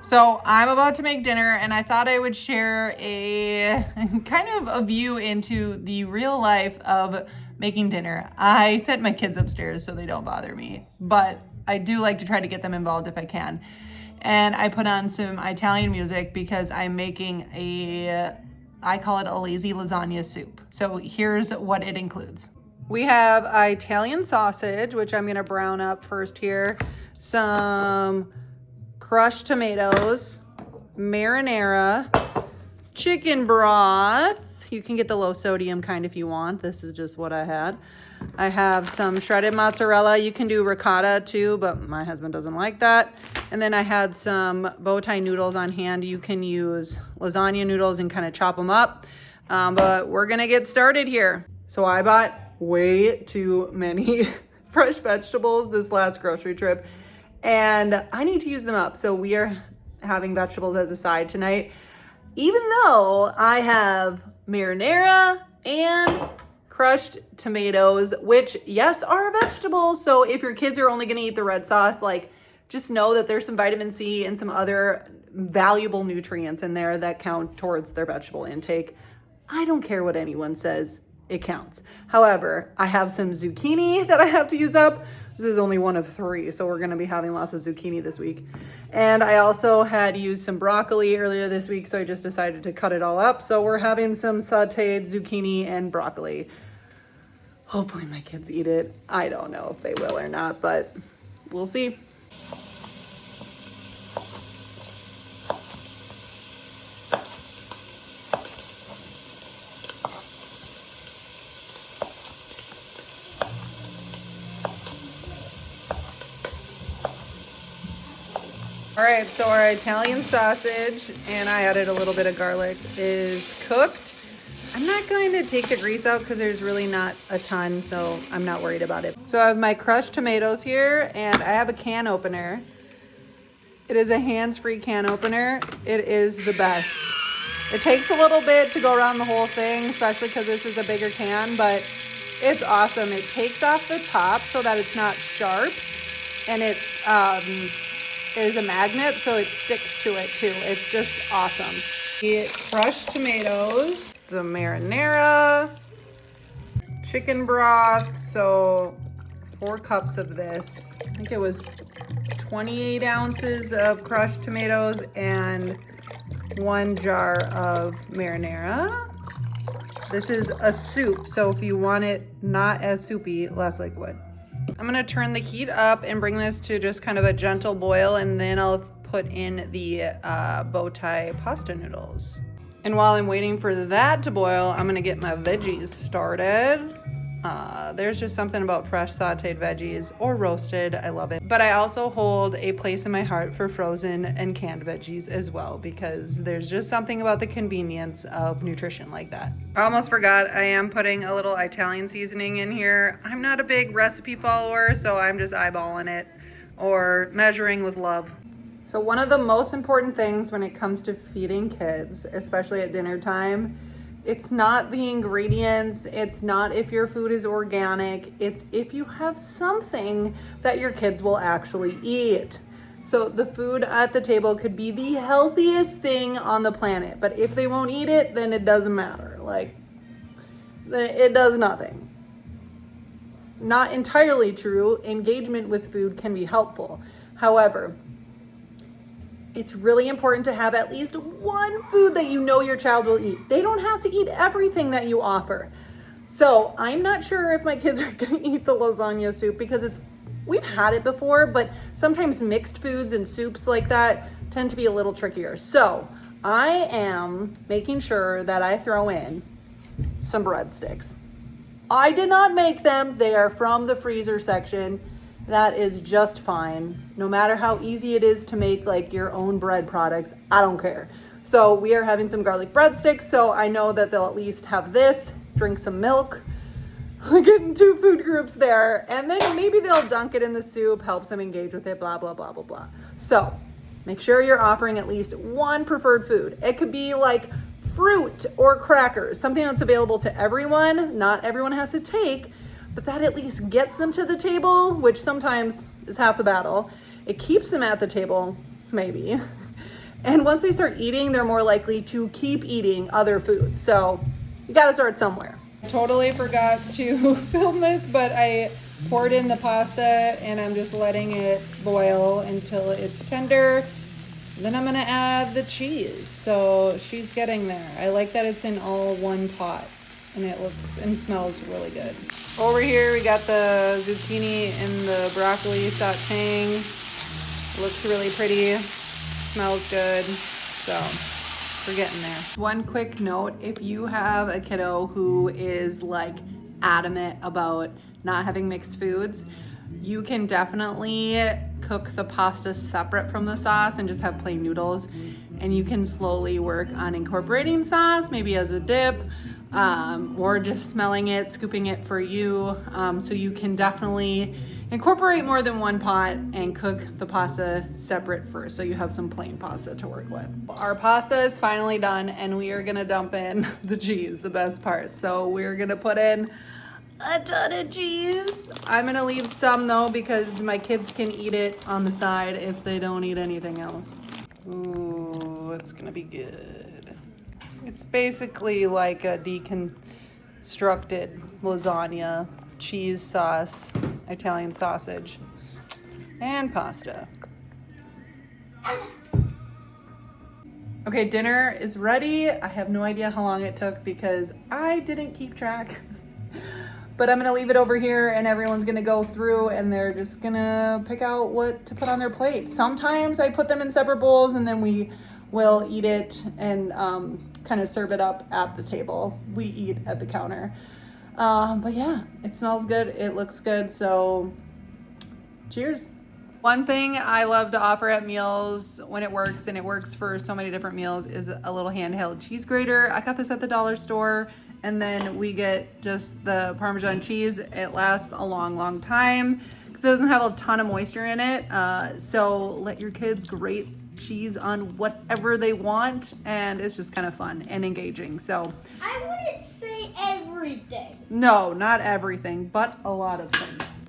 So I'm about to make dinner and I thought I would share a kind of a view into the real life of making dinner. I sent my kids upstairs so they don't bother me, but I do like to try to get them involved if I can. And I put on some Italian music because I'm making I call it a lazy lasagna soup. So here's what it includes. We have Italian sausage, which I'm gonna brown up first here. Some crushed tomatoes, marinara, chicken broth. You can get the low sodium kind if you want. This is just what I had. I have some shredded mozzarella. You can do ricotta too, but my husband doesn't like that. And then I had some bow tie noodles on hand. You can use lasagna noodles and kind of chop them up. But we're gonna get started here. So I bought way too many fresh vegetables this last grocery trip, and I need to use them up. So we are having vegetables as a side tonight, even though I have marinara and crushed tomatoes, which yes, are a vegetable. So if your kids are only gonna eat the red sauce, like just know that there's some vitamin C and some other valuable nutrients in there that count towards their vegetable intake. I don't care what anyone says, it counts. However, I have some zucchini that I have to use up. This is only one of 3, so we're gonna be having lots of zucchini this week. And I also had used some broccoli earlier this week, so I just decided to cut it all up. So we're having some sauteed zucchini and broccoli. Hopefully my kids eat it. I don't know if they will or not, but we'll see. All right, so our Italian sausage, and I added a little bit of garlic, is cooked. I'm not going to take the grease out because there's really not a ton, so I'm not worried about it. So I have my crushed tomatoes here, and I have a can opener. It is a hands-free can opener. It is the best. It takes a little bit to go around the whole thing, especially because this is a bigger can, but it's awesome. It takes off the top so that it's not sharp, and it is a magnet, so it sticks to it too. It's just awesome. The crushed tomatoes, the marinara, chicken broth, so 4 cups of this. I think it was 28 ounces of crushed tomatoes and 1 jar of marinara. This is a soup, so if you want it not as soupy, less liquid. I'm gonna turn the heat up and bring this to just kind of a gentle boil, and then I'll put in the bow tie pasta noodles. And while I'm waiting for that to boil, I'm gonna get my veggies started. There's just something about fresh sauteed veggies or roasted, I love it. But I also hold a place in my heart for frozen and canned veggies as well, because there's just something about the convenience of nutrition like that. I almost forgot, I am putting a little Italian seasoning in here. I'm not a big recipe follower, so I'm just eyeballing it or measuring with love. So one of the most important things when it comes to feeding kids, especially at dinner time, it's not the ingredients, it's not if your food is organic, it's if you have something that your kids will actually eat. So the food at the table could be the healthiest thing on the planet, but if they won't eat it, then it doesn't matter. Like, it does nothing. Not entirely true. Engagement with food can be helpful. However, it's really important to have at least one food that you know your child will eat. They don't have to eat everything that you offer. So I'm not sure if my kids are gonna eat the lasagna soup because we've had it before, but sometimes mixed foods and soups like that tend to be a little trickier. So I am making sure that I throw in some breadsticks. I did not make them. They are from the freezer section. That is just fine. No matter how easy it is to make like your own bread products, I don't care. So we are having some garlic breadsticks, so I know that they'll at least have this, drink some milk, getting 2 food groups there, and then maybe they'll dunk it in the soup, helps them engage with it, blah, blah, blah, blah, blah. So make sure you're offering at least one preferred food. It could be like fruit or crackers, something that's available to everyone. Not everyone has to take, but that at least gets them to the table, which sometimes is half the battle. It keeps them at the table, maybe. And once they start eating, they're more likely to keep eating other foods. So you gotta start somewhere. Totally forgot to film this, but I poured in the pasta and I'm just letting it boil until it's tender. Then I'm gonna add the cheese. So she's getting there. I like that it's in all one pot and it looks and smells really good. Over here we got the zucchini and the broccoli sauteing. Looks really pretty, smells good. So we're getting there. One quick note, if you have a kiddo who is like adamant about not having mixed foods, you can definitely cook the pasta separate from the sauce and just have plain noodles. And you can slowly work on incorporating sauce, maybe as a dip, or just smelling it, scooping it for you. So you can definitely incorporate more than one pot and cook the pasta separate first so you have some plain pasta to work with. Our pasta is finally done and we are gonna dump in the cheese, the best part. So we're gonna put in a ton of cheese. I'm gonna leave some though because my kids can eat it on the side if they don't eat anything else. Ooh, it's gonna be good. It's basically like a deconstructed lasagna, cheese sauce, Italian sausage, and pasta. Okay, dinner is ready. I have no idea how long it took because I didn't keep track. But I'm gonna leave it over here and everyone's gonna go through and they're just gonna pick out what to put on their plate. Sometimes I put them in separate bowls and then we will eat it and kind of serve it up at the table. We eat at the counter. But yeah, it smells good, it looks good, so cheers. One thing I love to offer at meals when it works, and it works for so many different meals, is a little handheld cheese grater. I got this at the dollar store, and then we get just the Parmesan cheese. It lasts a long, long time because it doesn't have a ton of moisture in it. So let your kids grate cheese on whatever they want, and it's just kind of fun and engaging. So I wouldn't say everything. No, not everything, but a lot of things.